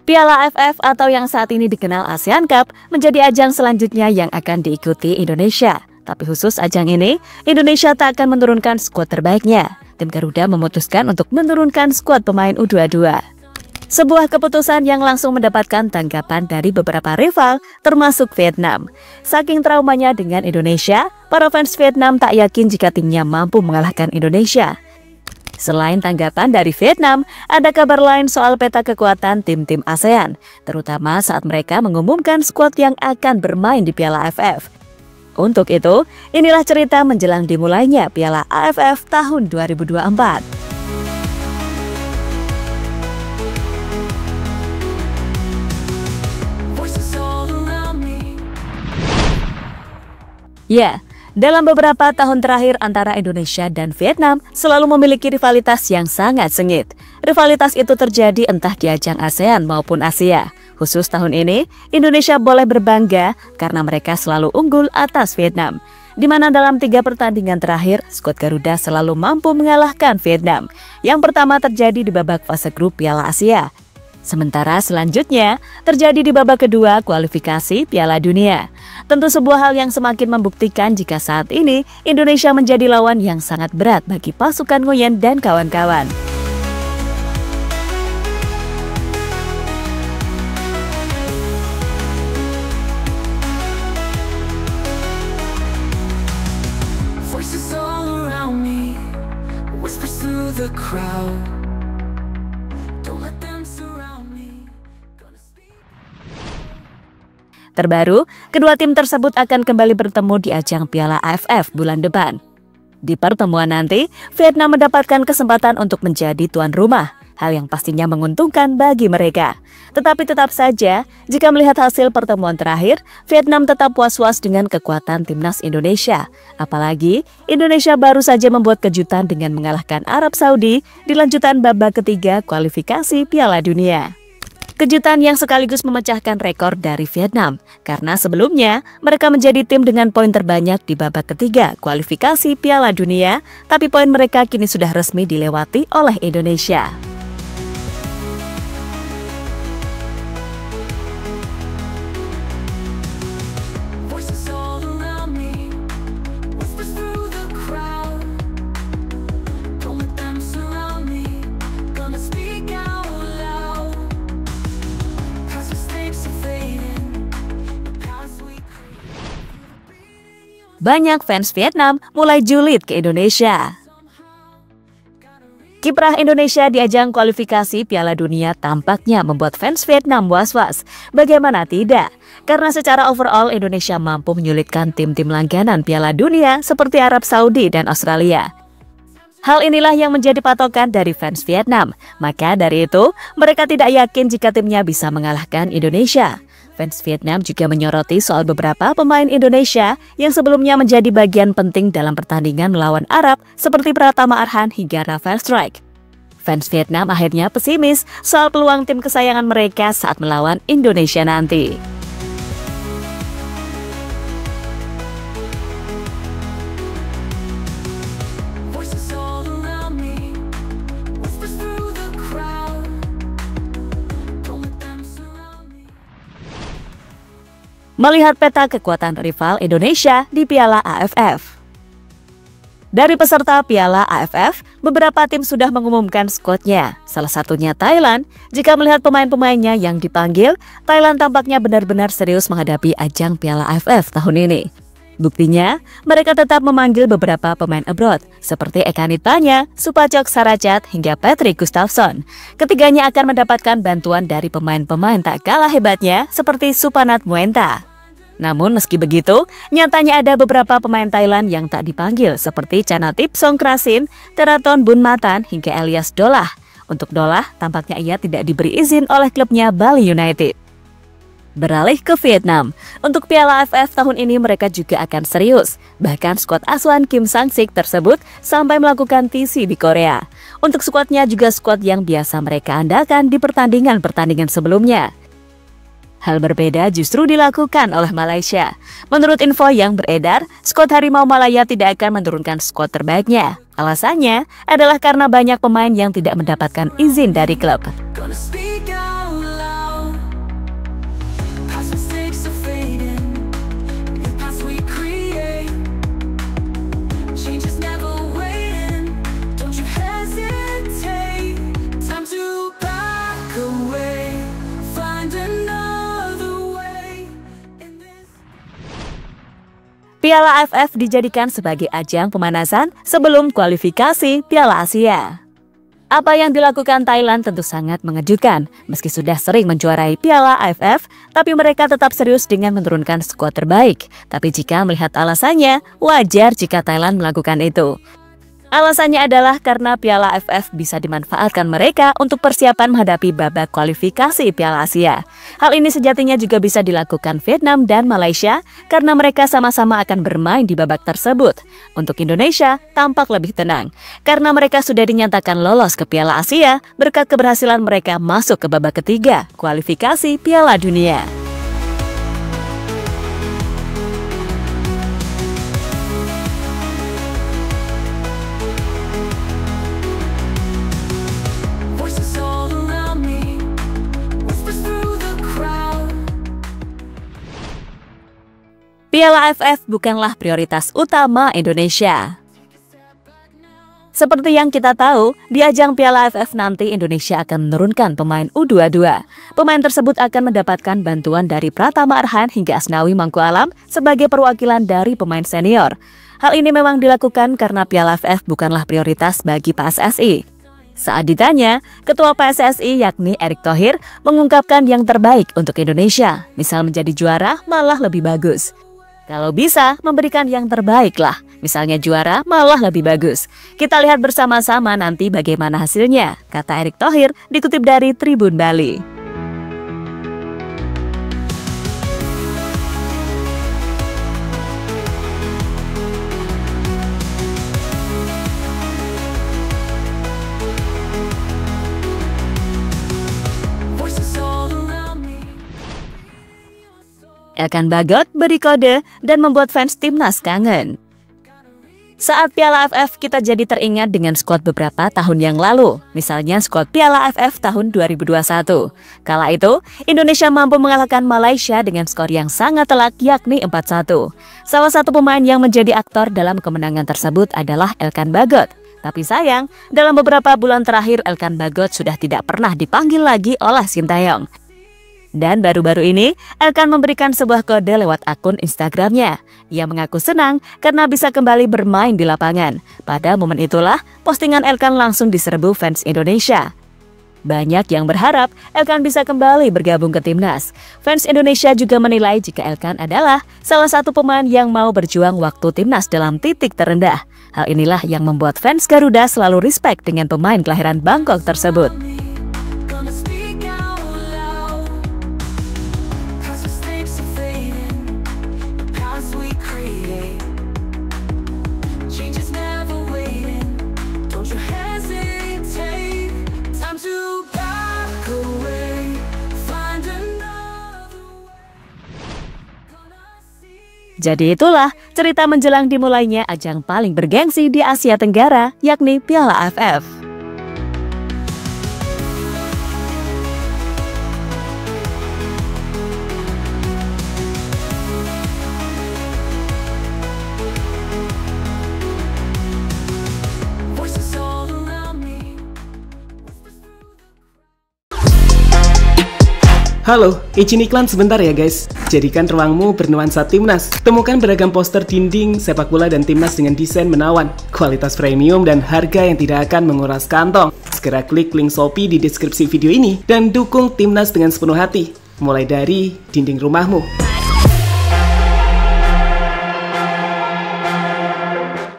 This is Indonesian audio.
Piala AFF atau yang saat ini dikenal ASEAN Cup menjadi ajang selanjutnya yang akan diikuti Indonesia. Tapi khusus ajang ini, Indonesia tak akan menurunkan skuad terbaiknya. Tim Garuda memutuskan untuk menurunkan skuad pemain U22. Sebuah keputusan yang langsung mendapatkan tanggapan dari beberapa rival, termasuk Vietnam. Saking traumanya dengan Indonesia, para fans Vietnam tak yakin jika timnya mampu mengalahkan Indonesia. Selain tanggapan dari Vietnam, ada kabar lain soal peta kekuatan tim-tim ASEAN, terutama saat mereka mengumumkan skuad yang akan bermain di Piala AFF. Untuk itu, inilah cerita menjelang dimulainya Piala AFF tahun 2024. Ya, dalam beberapa tahun terakhir antara Indonesia dan Vietnam selalu memiliki rivalitas yang sangat sengit. Rivalitas itu terjadi entah di ajang ASEAN maupun Asia. Khusus tahun ini, Indonesia boleh berbangga karena mereka selalu unggul atas Vietnam. Di mana dalam 3 pertandingan terakhir, skuad Garuda selalu mampu mengalahkan Vietnam. Yang pertama terjadi di babak fase grup Piala Asia. Sementara selanjutnya terjadi di babak kedua kualifikasi Piala Dunia. Tentu sebuah hal yang semakin membuktikan jika saat ini Indonesia menjadi lawan yang sangat berat bagi pasukan Nguyen dan kawan-kawan. Terbaru, kedua tim tersebut akan kembali bertemu di ajang Piala AFF bulan depan. Di pertemuan nanti, Vietnam mendapatkan kesempatan untuk menjadi tuan rumah, hal yang pastinya menguntungkan bagi mereka. Tetapi tetap saja, jika melihat hasil pertemuan terakhir, Vietnam tetap was-was dengan kekuatan timnas Indonesia. Apalagi, Indonesia baru saja membuat kejutan dengan mengalahkan Arab Saudi di lanjutan babak ketiga kualifikasi Piala Dunia. Kejutan yang sekaligus memecahkan rekor dari Vietnam, karena sebelumnya mereka menjadi tim dengan poin terbanyak di babak ketiga kualifikasi Piala Dunia, tapi poin mereka kini sudah resmi dilewati oleh Indonesia. Banyak fans Vietnam mulai julid ke Indonesia. Kiprah Indonesia di ajang kualifikasi Piala Dunia tampaknya membuat fans Vietnam was-was. Bagaimana tidak? Karena secara overall Indonesia mampu menyulitkan tim-tim langganan Piala Dunia seperti Arab Saudi dan Australia. Hal inilah yang menjadi patokan dari fans Vietnam. Maka dari itu, mereka tidak yakin jika timnya bisa mengalahkan Indonesia. Fans Vietnam juga menyoroti soal beberapa pemain Indonesia yang sebelumnya menjadi bagian penting dalam pertandingan melawan Arab seperti Pratama Arhan hingga Rafael Strike. Fans Vietnam akhirnya pesimis soal peluang tim kesayangan mereka saat melawan Indonesia nanti. Melihat peta kekuatan rival Indonesia di Piala AFF. Dari peserta Piala AFF, beberapa tim sudah mengumumkan skuadnya. Salah satunya Thailand. Jika melihat pemain-pemainnya yang dipanggil, Thailand tampaknya benar-benar serius menghadapi ajang Piala AFF tahun ini. Buktinya, mereka tetap memanggil beberapa pemain abroad, seperti Eka Nitanya, Supachok Sarachat, hingga Patrick Gustafsson. Ketiganya akan mendapatkan bantuan dari pemain-pemain tak kalah hebatnya, seperti Supanat Muenta. Namun meski begitu, nyatanya ada beberapa pemain Thailand yang tak dipanggil seperti Chanatip Songkrasin, Teraton Bunmatan, hingga Elias Dolah. Untuk Dolah, tampaknya ia tidak diberi izin oleh klubnya Bali United. Beralih ke Vietnam, untuk Piala AFF tahun ini mereka juga akan serius. Bahkan skuad asuhan Kim Sang-sik tersebut sampai melakukan TC di Korea. Untuk skuadnya juga skuad yang biasa mereka andalkan di pertandingan-pertandingan sebelumnya. Hal berbeda justru dilakukan oleh Malaysia. Menurut info yang beredar, skuad Harimau Malaya tidak akan menurunkan skuad terbaiknya. Alasannya adalah karena banyak pemain yang tidak mendapatkan izin dari klub. Piala AFF dijadikan sebagai ajang pemanasan sebelum kualifikasi Piala Asia. Apa yang dilakukan Thailand tentu sangat mengejutkan. Meski sudah sering menjuarai Piala AFF, tapi mereka tetap serius dengan menurunkan skuad terbaik. Tapi jika melihat alasannya, wajar jika Thailand melakukan itu. Alasannya adalah karena Piala AFF bisa dimanfaatkan mereka untuk persiapan menghadapi babak kualifikasi Piala Asia. Hal ini sejatinya juga bisa dilakukan Vietnam dan Malaysia karena mereka sama-sama akan bermain di babak tersebut. Untuk Indonesia tampak lebih tenang karena mereka sudah dinyatakan lolos ke Piala Asia berkat keberhasilan mereka masuk ke babak ketiga kualifikasi Piala Dunia. Piala AFF bukanlah prioritas utama Indonesia. Seperti yang kita tahu, di ajang Piala AFF nanti Indonesia akan menurunkan pemain U22. Pemain tersebut akan mendapatkan bantuan dari Pratama Arhan hingga Asnawi Mangkualam sebagai perwakilan dari pemain senior. Hal ini memang dilakukan karena Piala AFF bukanlah prioritas bagi PSSI. Saat ditanya, Ketua PSSI yakni Erick Thohir mengungkapkan yang terbaik untuk Indonesia, misal menjadi juara malah lebih bagus. Kalau bisa, memberikan yang terbaik lah. Misalnya juara, malah lebih bagus. Kita lihat bersama-sama nanti bagaimana hasilnya, kata Erick Thohir dikutip dari Tribun Bali. Elkan Bagot beri kode dan membuat fans timnas kangen. Saat Piala AFF kita jadi teringat dengan skuad beberapa tahun yang lalu, misalnya skuad Piala AFF tahun 2021. Kala itu, Indonesia mampu mengalahkan Malaysia dengan skor yang sangat telak yakni 4-1. Salah satu pemain yang menjadi aktor dalam kemenangan tersebut adalah Elkan Bagot. Tapi sayang, dalam beberapa bulan terakhir Elkan Bagot sudah tidak pernah dipanggil lagi oleh Sintayong. Dan baru-baru ini, Elkan memberikan sebuah kode lewat akun Instagramnya. Ia mengaku senang karena bisa kembali bermain di lapangan. Pada momen itulah, postingan Elkan langsung diserbu fans Indonesia. Banyak yang berharap Elkan bisa kembali bergabung ke timnas. Fans Indonesia juga menilai jika Elkan adalah salah satu pemain yang mau berjuang waktu timnas dalam titik terendah. Hal inilah yang membuat fans Garuda selalu respect dengan pemain kelahiran Bangkok tersebut. Jadi itulah cerita menjelang dimulainya ajang paling bergengsi di Asia Tenggara, yakni Piala AFF. Halo, izin iklan sebentar ya guys. Jadikan ruangmu bernuansa timnas. Temukan beragam poster dinding, sepak bola dan timnas dengan desain menawan, kualitas premium dan harga yang tidak akan menguras kantong. Segera klik link Shopee di deskripsi video ini dan dukung timnas dengan sepenuh hati. Mulai dari dinding rumahmu.